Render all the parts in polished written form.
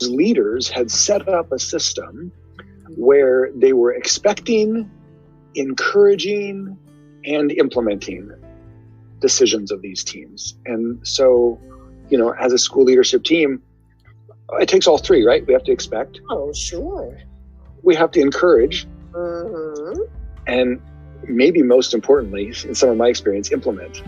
leaders had set up a system where they were expecting, encouraging, and implementing decisions of these teams. And so, as a school leadership team, it takes all three, right? We have to expect. Oh, sure. We have to encourage. Mm-hmm. And maybe most importantly, in some of my experience, implement.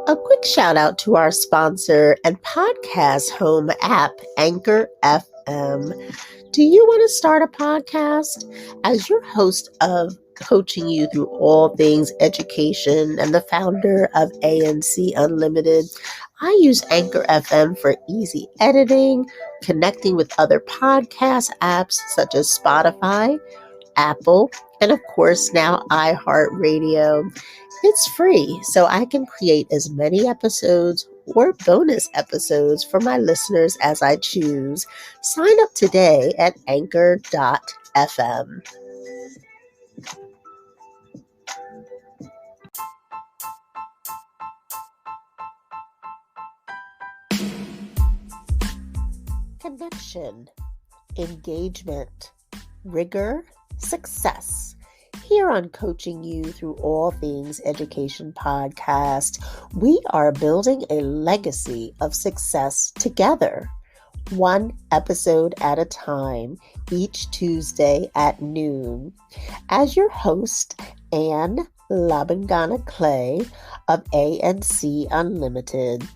A quick shout out to our sponsor and podcast home app, Anchor FM. Do you want to start a podcast? As your host of Coaching You Through All Things Education and the founder of ANC Unlimited, I use Anchor FM for easy editing, connecting with other podcast apps such as Spotify, Apple, and of course now iHeartRadio. It's free, so I can create as many episodes or bonus episodes for my listeners as I choose. Sign up today at anchor.fm. Connection, engagement, rigor, success. Here on Coaching You Through All Things Education podcast, we are building a legacy of success together, one episode at a time, each Tuesday at noon. As your host, Anne Labangana Clay of ANC Unlimited,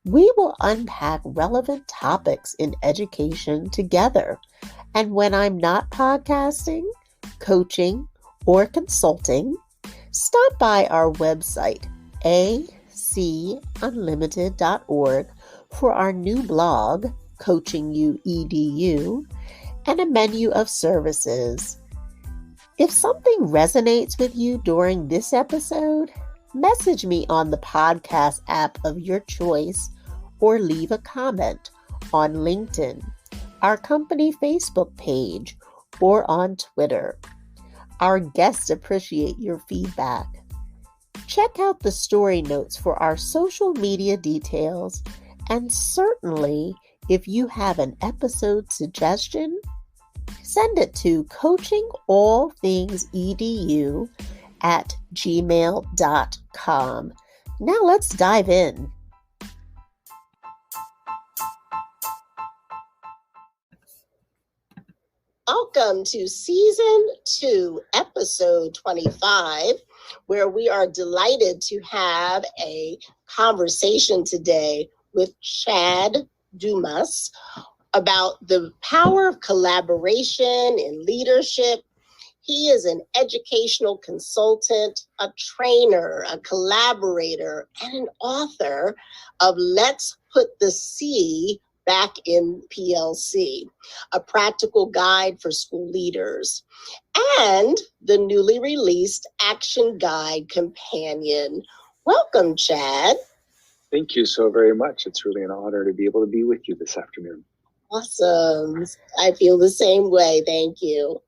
we will unpack relevant topics in education together. And when I'm not podcasting, coaching, or consulting, stop by our website, acunlimited.org, for our new blog, Coaching You EDU, and a menu of services. If something resonates with you during this episode, message me on the podcast app of your choice or leave a comment on LinkedIn, our company Facebook page, or on Twitter. Our guests appreciate your feedback. Check out the story notes for our social media details, and certainly, if you have an episode suggestion, send it to coachingallthingsedu@gmail.com. Now let's dive in. Welcome to Season 2, Episode 25, where we are delighted to have a conversation today with Chad Dumas about the power of collaboration in leadership. He is an educational consultant, a trainer, a collaborator, and an author of Let's Put the C Back in PLC, a practical guide for school leaders, and the newly released Action Guide Companion. Welcome, Chad. Thank you so very much. It's really an honor to be able to be with you this afternoon. Awesome. I feel the same way. Thank you.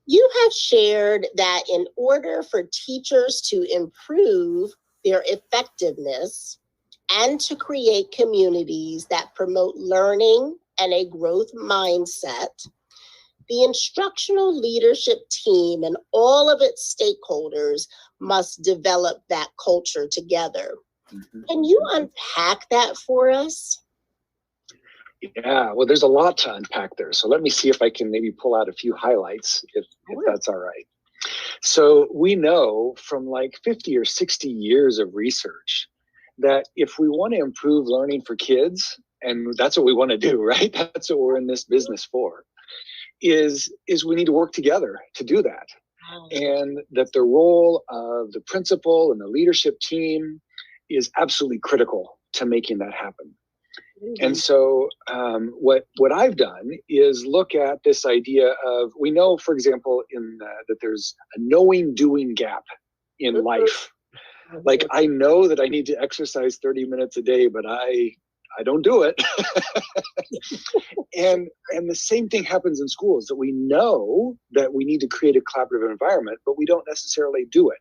You have shared that in order for teachers to improve their effectiveness and to create communities that promote learning and a growth mindset, the instructional leadership team and all of its stakeholders must develop that culture together. Mm-hmm. Can you unpack that for us? Yeah, well, there's a lot to unpack there. So let me see if I can maybe pull out a few highlights, if that's all right. So we know from like 50 or 60 years of research that if we want to improve learning for kids, and that's what we want to do, right? That's what we're in this business for, is we need to work together to do that. And that the role of the principal and the leadership team is absolutely critical to making that happen. Mm-hmm. And so what I've done is look at this idea of, we know, for example, that there's a knowing doing gap in life. Like, I know that I need to exercise 30 minutes a day, but I don't do it. and the same thing happens in schools, that we know that we need to create a collaborative environment, but we don't necessarily do it.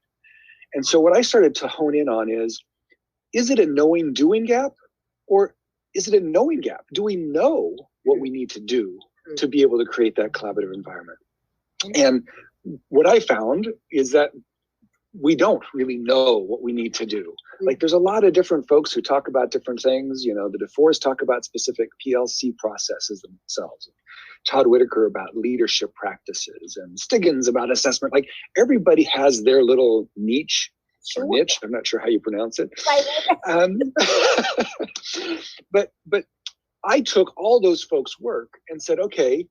And so what I started to hone in on is it a knowing doing gap, or is it a knowing gap? Do we know what we need to do to be able to create that collaborative environment? And what I found is that we don't really know what we need to do. Like, there's a lot of different folks who talk about different things. You know, the DeFores talk about specific PLC processes themselves. Todd Whitaker about leadership practices, and Stiggins about assessment. Like, everybody has their little niche. Or niche, I'm not sure how you pronounce it. But I took all those folks' work and said, okay,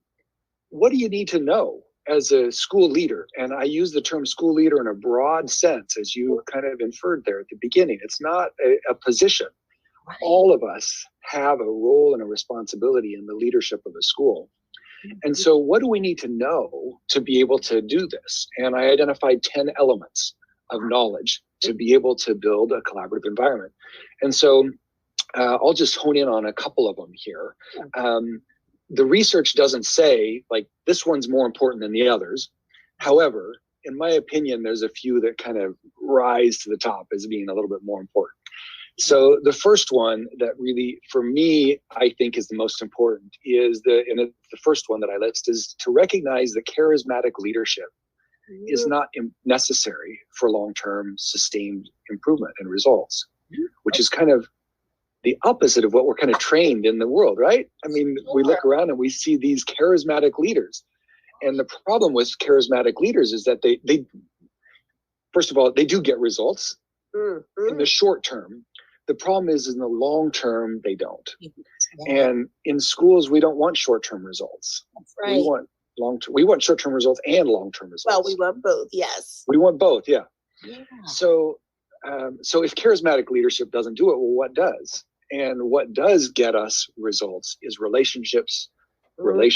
what do you need to know as a school leader? And I use the term school leader in a broad sense, as you kind of inferred there at the beginning. It's not a position. Right. All of us have a role and a responsibility in the leadership of a school. And so what do we need to know to be able to do this? And I identified 10 elements of knowledge to be able to build a collaborative environment. And so I'll just hone in on a couple of them here. The research doesn't say, like, this one's more important than the others. However, in my opinion, there's a few that kind of rise to the top as being a little bit more important. So the first one that really, for me, I think is the most important is the first one that I list is to recognize that charismatic leadership is not necessary for long-term sustained improvement and results, which is kind of the opposite of what we're kind of trained in the world, right? I mean, we look around and we see these charismatic leaders. And the problem with charismatic leaders is that they first of all, they do get results in the short term. The problem is in the long term, they don't. And in schools, we don't want short-term results. That's right. We want long-term. We want short-term results and long-term results. Well, we want both. Yes. We want both. Yeah. So if charismatic leadership doesn't do it, well, what does? And what does get us results is relationships. You're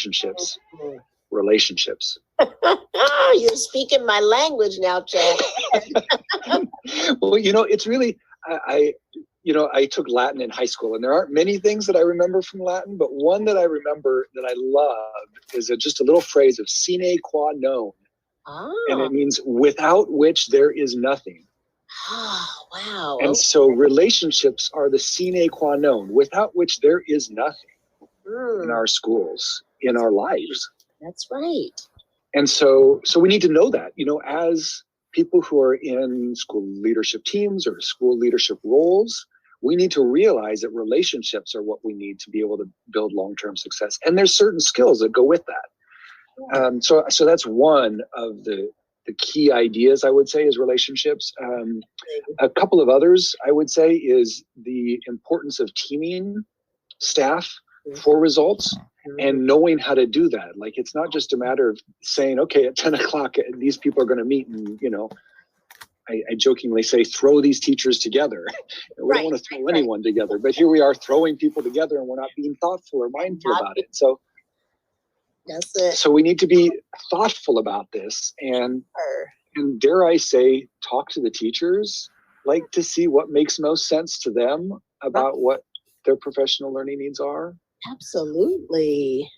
speaking my language now, Chad. Well, you know, it's really, I took Latin in high school, and there aren't many things that I remember from Latin, but one that I remember that I love is just a little phrase of sine qua non. And it means without which there is nothing. Oh, wow. And so relationships are the sine qua non, without which there is nothing in our schools, in our lives. That's right. And so we need to know that, you know, as people who are in school leadership teams or school leadership roles, we need to realize that relationships are what we need to be able to build long-term success. And there's certain skills that go with that. So that's one of the key ideas, I would say, is relationships. A couple of others, I would say, is the importance of teaming staff for results and knowing how to do that. Like, it's not just a matter of saying, okay, at 10 o'clock, these people are going to meet and, you know, I jokingly say, throw these teachers together. We don't want to throw anyone together, but here we are throwing people together and we're not being thoughtful or mindful about it. So that's it. So we need to be thoughtful about this and dare I say, talk to the teachers, like, to see what makes most sense to them about what their professional learning needs are. Absolutely.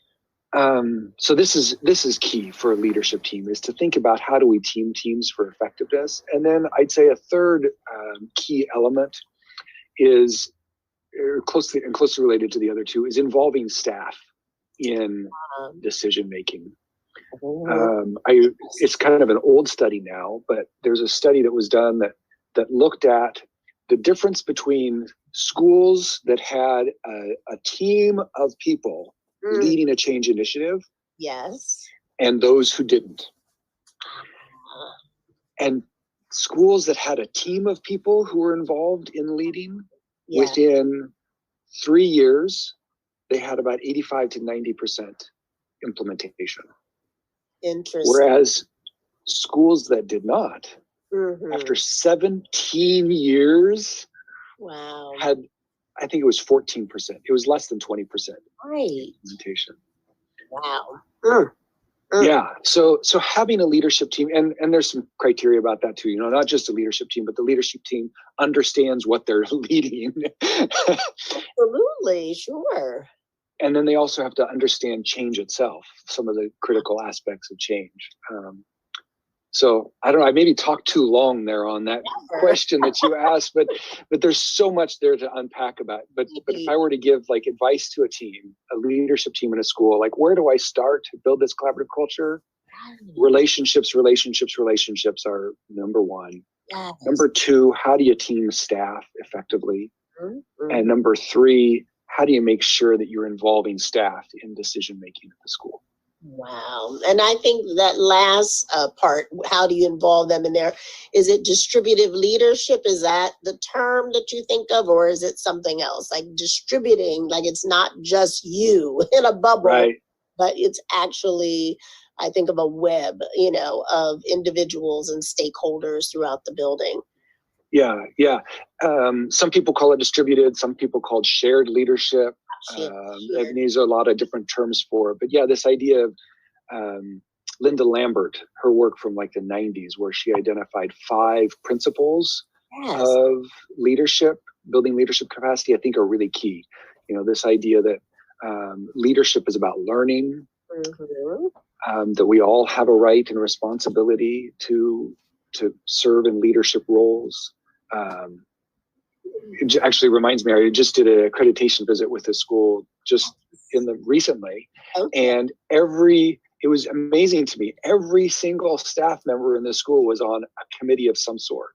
So this is key for a leadership team, is to think about how do we team teams for effectiveness. And then I'd say a third key element is closely related to the other two, is involving staff in decision making. It's kind of an old study now, but there's a study that was done that looked at the difference between schools that had a team of people leading a change initiative, and those who didn't. And schools that had a team of people who were involved in leading, within 3 years, they had about 85 to 90% implementation. Interesting. Whereas schools that did not, after 17 years, had, I think it was 14%. It was less than 20% implementation. Wow. Yeah. So having a leadership team, and there's some criteria about that too, you know, not just a leadership team, but the leadership team understands what they're leading. Absolutely. Sure. And then they also have to understand change itself, some of the critical aspects of change. So I don't know, I maybe talked too long there on that question that you asked, but there's so much there to unpack about. But if I were to give like advice to a team, a leadership team in a school, like where do I start to build this collaborative culture? Relationships are number one. Yes. Number two, how do you team staff effectively? Mm-hmm. And number three, how do you make sure that you're involving staff in decision making at the school? Wow. And I think that last part, how do you involve them in there? Is it distributive leadership? Is that the term that you think of, or is it something else? Like distributing, like it's not just you in a bubble, right, but it's actually, I think of a web, of individuals and stakeholders throughout the building. Yeah. Some people call it distributed. Some people call it shared leadership. There's a lot of different terms for it. But yeah, this idea of Linda Lambert, her work from like the 90s, where she identified 5 principles of leadership, building leadership capacity, I think are really key. This idea that leadership is about learning, that we all have a right and responsibility to serve in leadership roles. It actually reminds me, I just did an accreditation visit with the school just recently, and it was amazing to me. Every single staff member in the school was on a committee of some sort.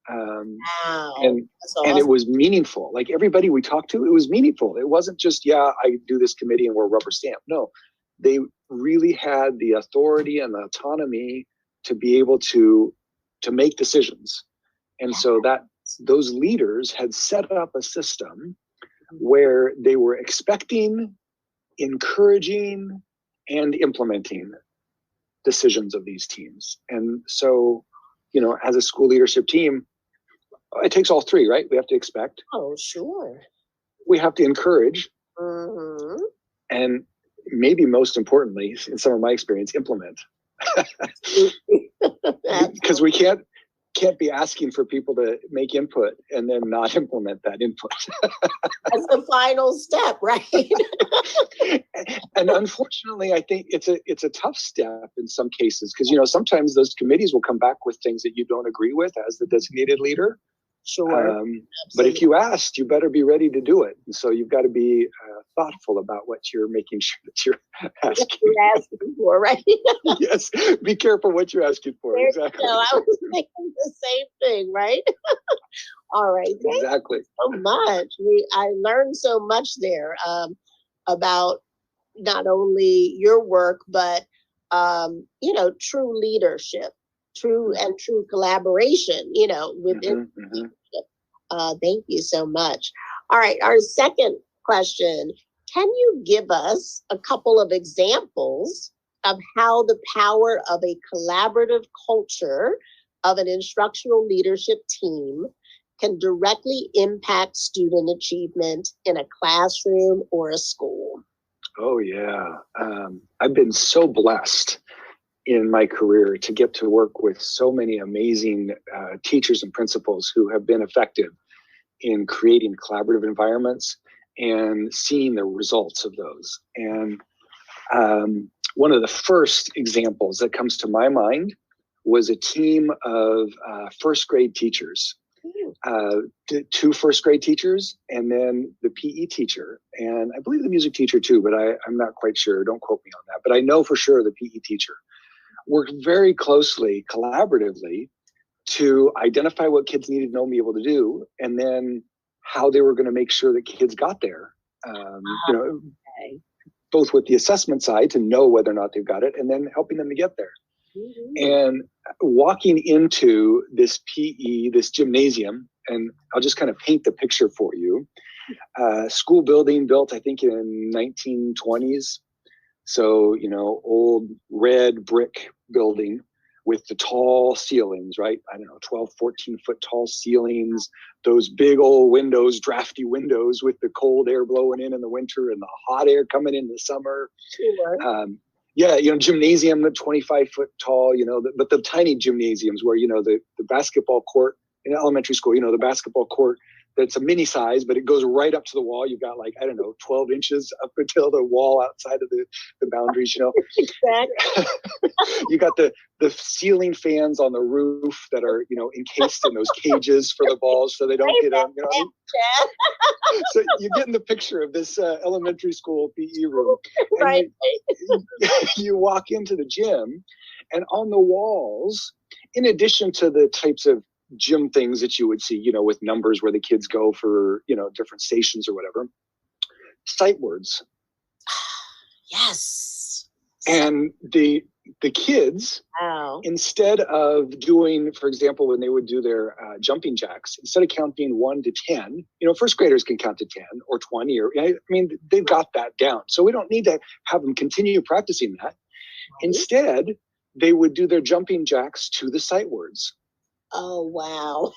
Wow. And it was meaningful. Like everybody we talked to, it was meaningful. It wasn't just, I do this committee and we're rubber stamped. No, they really had the authority and the autonomy to be able to make decisions. And so those leaders had set up a system where they were expecting, encouraging, and implementing decisions of these teams. And so, as a school leadership team, it takes all three, right? We have to expect. Oh, sure. We have to encourage. Mm-hmm. And maybe most importantly, in some of my experience, implement. Because we can't be asking for people to make input and then not implement that input. That's the final step, right? And unfortunately, I think it's a tough step in some cases, because sometimes those committees will come back with things that you don't agree with as the designated leader. Sure. But if you asked, you better be ready to do it. And so you've got to be thoughtful about what you're making sure that you're asking. You're asking for, right? Yes. Be careful what you're asking for. There exactly. You go. I was thinking the same thing, right? All right. Exactly. So much. I learned so much there about not only your work, but true leadership. True collaboration, within leadership. Thank you so much. All right, our second question. Can you give us a couple of examples of how the power of a collaborative culture of an instructional leadership team can directly impact student achievement in a classroom or a school? Oh, yeah. I've been so blessed in my career to get to work with so many amazing teachers and principals who have been effective in creating collaborative environments and seeing the results of those. And one of the first examples that comes to my mind was a team of first grade teachers, 2 first grade teachers, and then the PE teacher, and I believe the music teacher too, but I'm not quite sure. Don't quote me on that. But I know for sure the PE teacher worked very closely, collaboratively, to identify what kids needed to know and be able to do, and then how they were going to make sure that kids got there. Both with the assessment side to know whether or not they've got it, and then helping them to get there. Mm-hmm. And walking into this PE, this gymnasium, and I'll just kind of paint the picture for you. School building built, I think, in 1920s. So, old red brick building with the tall ceilings, right? 12, 14 foot tall ceilings, those big old windows, drafty windows with the cold air blowing in the winter and the hot air coming in the summer. Sure. Gymnasium, 25 foot tall, but the tiny gymnasiums where, the basketball court in elementary school, the basketball court that's a mini size, but it goes right up to the wall. You've got 12 inches up until the wall outside of the boundaries, Exactly. You got the ceiling fans on the roof that are, encased in those cages for the balls so they don't get them. So you're getting the picture of this elementary school PE room. And Right. you walk into the gym, and on the walls, in addition to the types of gym things that you would see, with numbers where the kids go for, different stations or whatever, sight words. Yes. And the kids, Wow. instead of doing, for example, when they would do their jumping jacks, instead of counting 1 to 10, first graders can count to 10 or 20, they've got that down. So we don't need to have them continue practicing that. Right. Instead, they would do their jumping jacks to the sight words. Oh, wow.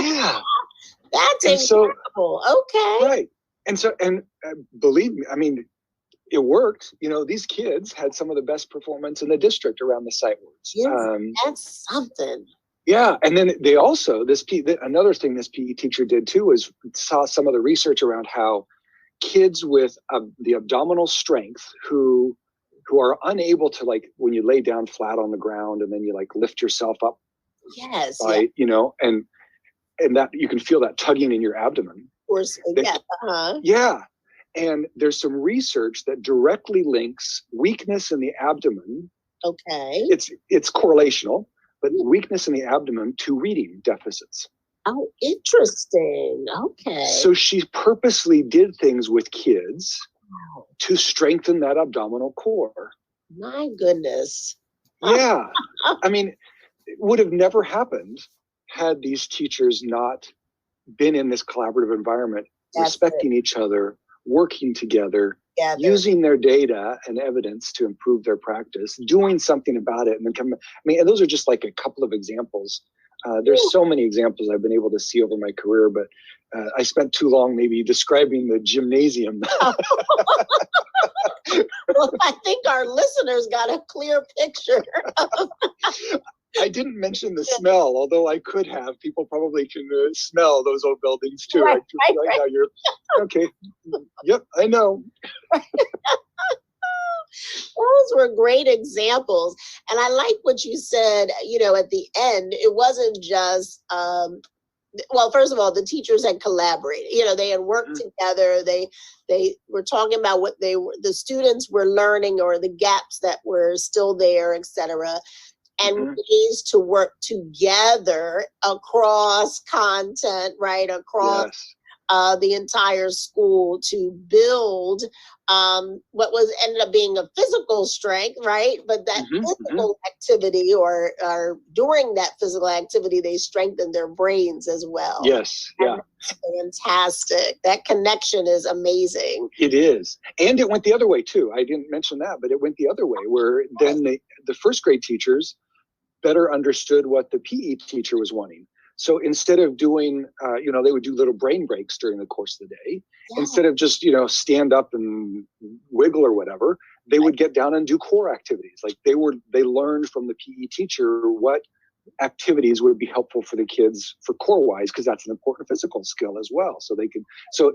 Yeah. That's incredible. Okay. Right. And believe me, it worked. These kids had some of the best performance in the district around the sight words. Yes, that's something. Yeah. And then they also, another thing this PE teacher did too, was saw some of the research around how kids with the abdominal strength who are unable to, when you lay down flat on the ground and then you lift yourself up. Yes. By, and that you can feel that tugging in your abdomen. Of course. Yeah. And there's some research that directly links weakness in the abdomen. Okay. It's correlational, but weakness in the abdomen to reading deficits. Oh, interesting. Okay. So she purposely did things with kids to strengthen that abdominal core. My goodness. Yeah. It would have never happened had these teachers not been in this collaborative environment, respecting each other, working together, using their data and evidence to improve their practice, doing something about it, and then and those are just a couple of examples. There's so many examples I've been able to see over my career, but I spent too long maybe describing the gymnasium. Well, I think our listeners got a clear picture. I didn't mention the smell, although I could have. People probably can smell those old buildings too. Right now you're okay. Yep, I know. Those were great examples. And I like what you said, at the end. It wasn't just, first of all, the teachers had collaborated. They had worked together. They were talking about what the students were learning or the gaps that were still there, et cetera. And ways to work together across content, right? Across the entire school to build what ended up being a physical strength, right? But that physical activity or during that physical activity, they strengthened their brains as well. Yes. Yeah. Fantastic. That connection is amazing. It is. And it went the other way too. I didn't mention that, but it went the other way where then the first grade teachers better understood what the PE teacher was wanting. So instead of doing, they would do little brain breaks during the course of the day. Yeah. Instead of just, stand up and wiggle or whatever, they would get down and do core activities. They learned from the PE teacher what activities would be helpful for the kids for core wise, because that's an important physical skill as well. So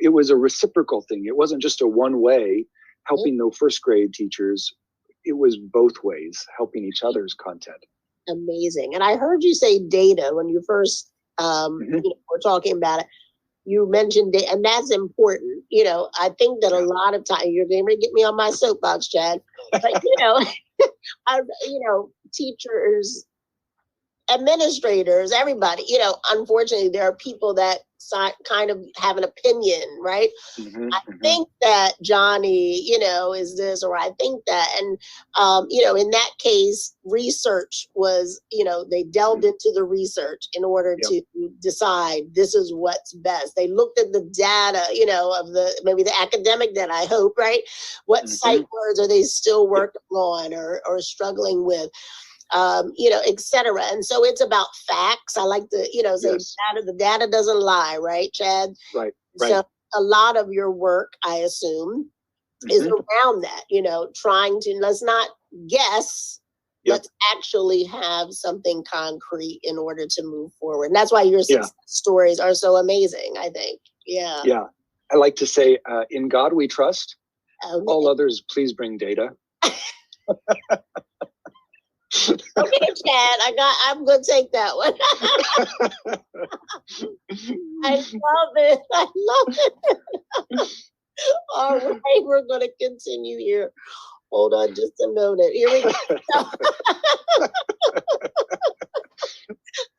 it was a reciprocal thing. It wasn't just a one way helping the first grade teachers. It was both ways helping each other's content. Amazing. And I heard you say data when you first were talking about it. You mentioned data, and that's important. I think that a lot of time you're going to get me on my soapbox, Chad. But teachers, administrators, everybody, unfortunately, there are people that kind of have an opinion, right? I think that Johnny, is this, or I think that, and, in that case, research was, they delved into the research in order to decide this is what's best. They looked at the data, of maybe the academic data, I hope, right? What sight words are they still working on or struggling with? Et cetera. And so it's about facts. I like to, say the data doesn't lie, right, Chad? Right. So a lot of your work, I assume, is around that, trying to, let's not guess, Yep. Let's actually have something concrete in order to move forward. And that's why your success stories are so amazing, I think. Yeah. Yeah. I like to say, in God we trust. Okay. All others, please bring data. Okay, Chad, I'm gonna take that one. I love it. I love it. All right, we're gonna continue here. Hold on just a minute. Here we go.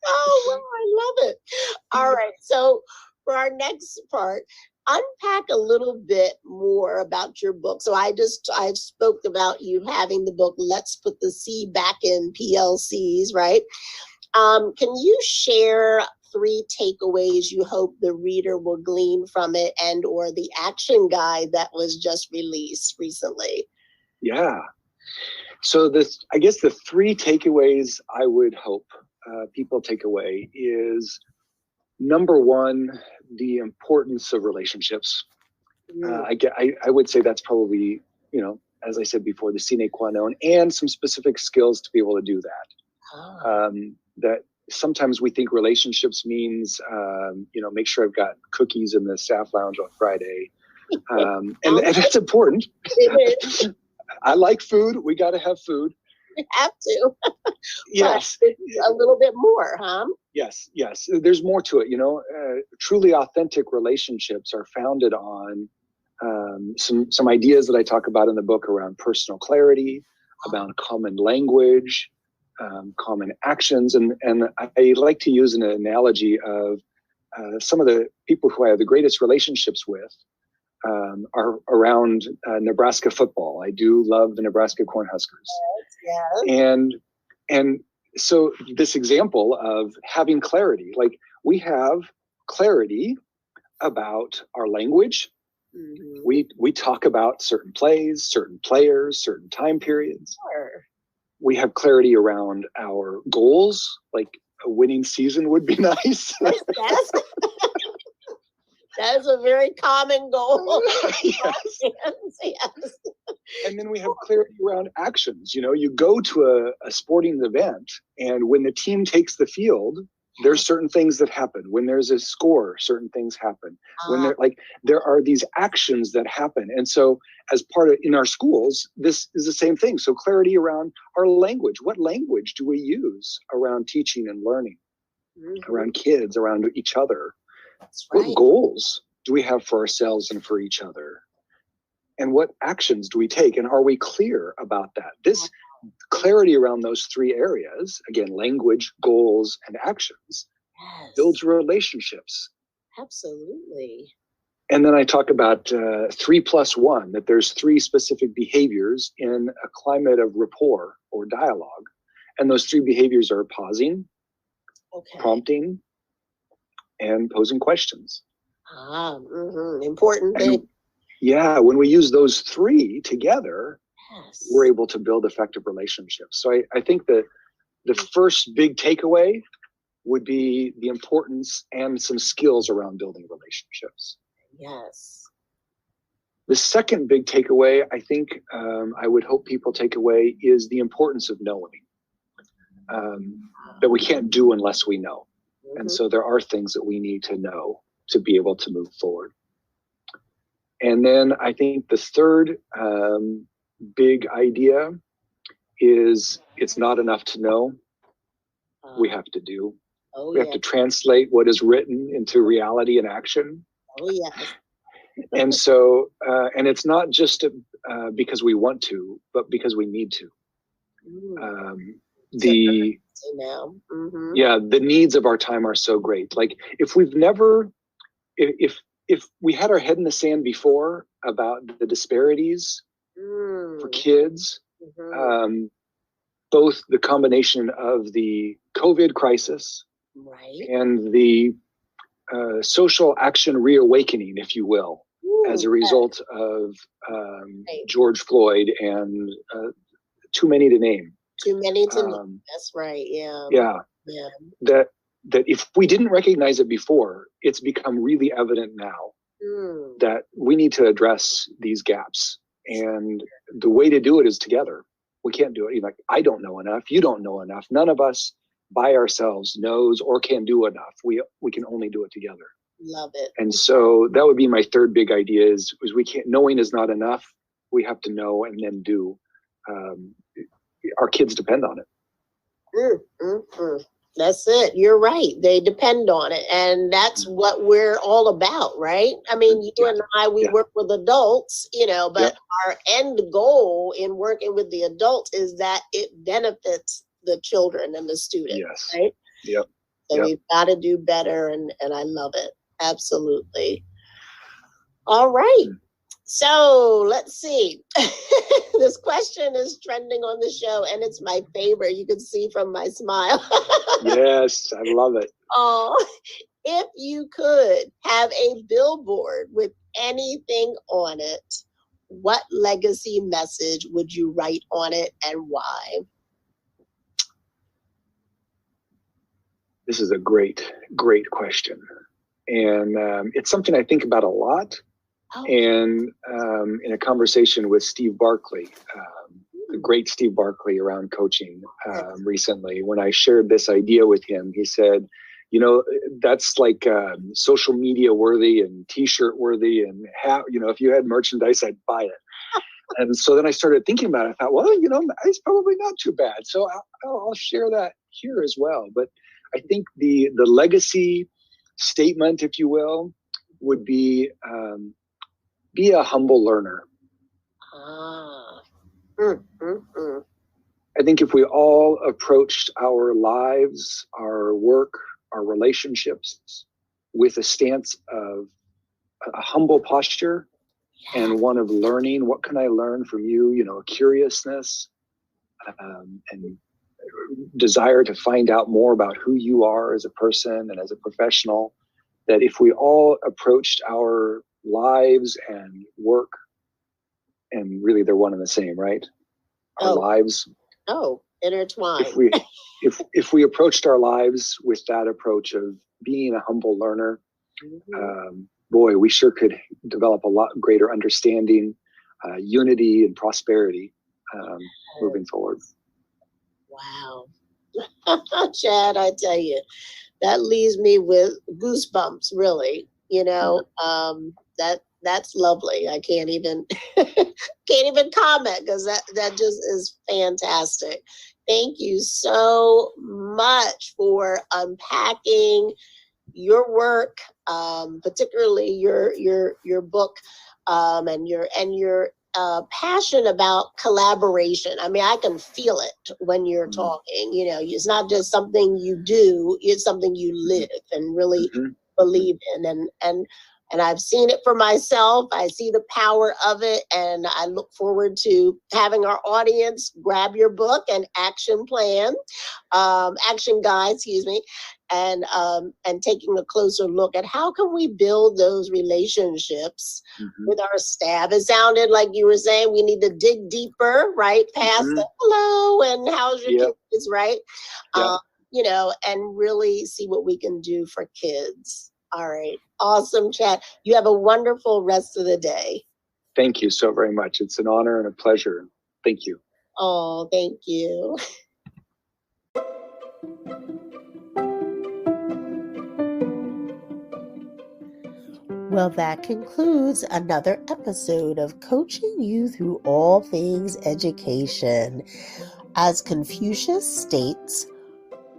Oh, wow, I love it. All right. So for our next part, unpack a little bit more about your book. So I spoke about you having the book, Let's Put the C Back in PLCs, right? Can you share 3 takeaways you hope the reader will glean from it, and or the action guide that was just released recently? Yeah. So I guess the 3 takeaways I would hope people take away is, number 1, the importance of relationships. I would say that's probably, as I said before, the sine qua non, and some specific skills to be able to do that. That sometimes we think relationships means, make sure I've got cookies in the staff lounge on Friday. And that's important. It is. I like food. We got to have food. We have to. Yes. A little bit more, huh? Yes. There's more to it. Truly authentic relationships are founded on some ideas that I talk about in the book around personal clarity, about common language, common actions. And I like to use an analogy of some of the people who I have the greatest relationships with are around Nebraska football. I do love the Nebraska Cornhuskers. Yes. And so this example of having clarity, like we have clarity about our language. Mm-hmm. We talk about certain plays, certain players, certain time periods. Sure. We have clarity around our goals, like a winning season would be nice. Yes. That is a very common goal. Yes. Yes. And then we have clarity around actions. You go to a sporting event, and when the team takes the field, there's certain things that happen. When there's a score, certain things happen. When there are these actions that happen. And so as part of in our schools, this is the same thing. So clarity around our language. What language do we use around teaching and learning, around kids, around each other? That's right. What goals do we have for ourselves and for each other? And what actions do we take? And are we clear about that? This clarity around those 3 areas, again, language, goals, and actions, builds relationships. Absolutely. And then I talk about 3+1, that there's 3 specific behaviors in a climate of rapport or dialogue. And those 3 behaviors are pausing, prompting, and posing questions. Important thing. Yeah, when we use those 3 together, we're able to build effective relationships. So I think that the first big takeaway would be the importance and some skills around building relationships. Yes. The second big takeaway, I think I would hope people take away, is the importance of knowing. That we can't do unless we know. And so there are things that we need to know to be able to move forward. And then I think the third big idea is it's not enough to know. We have to do. We have to translate what is written into reality and action. Oh, yes. And so, and it's not just because we want to, but because we need to. The needs of our time are so great. Like if we had our head in the sand before about the disparities for kids, both the combination of the COVID crisis and the social action reawakening, if you will, as a result of George Floyd and too many to name. Too many to name. That's right. Yeah. Yeah. That if we didn't recognize it before, it's become really evident now that we need to address these gaps. And the way to do it is together. We can't do it. Like, I don't know enough. You don't know enough. None of us by ourselves knows or can do enough. We can only do it together. Love it. And so that would be my third big idea is we can't, knowing is not enough. We have to know and then do. Our kids depend on it. That's it. You're right. They depend on it. And that's what we're all about, right? I mean, you and I, we work with adults, but our end goal in working with the adults is that it benefits the children and the students, right? Yep. So we've got to do better, and I love it. Absolutely. All right. So let's see. This question is trending on the show, and it's my favorite. You can see from my smile. Yes, I love it. Oh, if you could have a billboard with anything on it, what legacy message would you write on it and why? This is a great question. And it's something I think about a lot. Oh. And in a conversation with Steve Barkley, the great Steve Barkley around coaching recently, when I shared this idea with him, he said, that's like social media worthy and t-shirt worthy. And if you had merchandise, I'd buy it. And so then I started thinking about it. I thought, well, it's probably not too bad. So I'll share that here as well. But I think the legacy statement, if you will, would be a humble learner. I think if we all approached our lives, our work, our relationships with a stance of a humble posture and one of learning, what can I learn from you? A curiousness and desire to find out more about who you are as a person and as a professional, that if we all approached our lives and work, and really they're one and the same, right? Our lives. Intertwined. If we approached our lives with that approach of being a humble learner, boy, we sure could develop a lot greater understanding, unity, and prosperity moving forward. Wow. Chad, I tell you, that leaves me with goosebumps, really. That's lovely. I can't even comment because that just is fantastic. Thank you so much for unpacking your work, particularly your book, and your passion about collaboration. I mean, I can feel it when you're talking. It's not just something you do; it's something you live and really believe in. And I've seen it for myself. I see the power of it, and I look forward to having our audience grab your book and action guide, and taking a closer look at how can we build those relationships with our staff. It sounded like you were saying we need to dig deeper, right? Past the hello and how's your kids, right? And really see what we can do for kids. All right. Awesome, Chad. You have a wonderful rest of the day. Thank you so very much. It's an honor and a pleasure. Thank you. Oh, thank you. Well, that concludes another episode of Coaching You Through All Things Education. As Confucius states,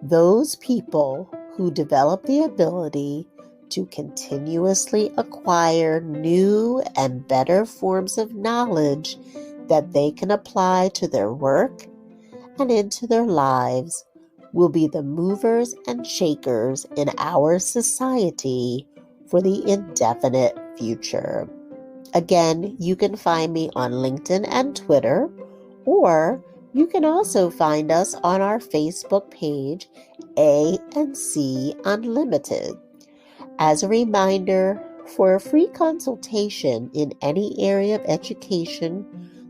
those people who develop the ability to continuously acquire new and better forms of knowledge that they can apply to their work and into their lives will be the movers and shakers in our society for the indefinite future. Again, you can find me on LinkedIn and Twitter, or you can also find us on our Facebook page, A&C Unlimited. As a reminder, for a free consultation in any area of education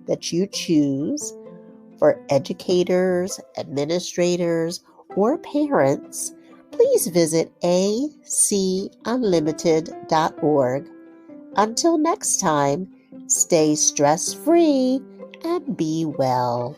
that you choose, for educators, administrators, or parents, please visit acunlimited.org. Until next time, stay stress-free and be well.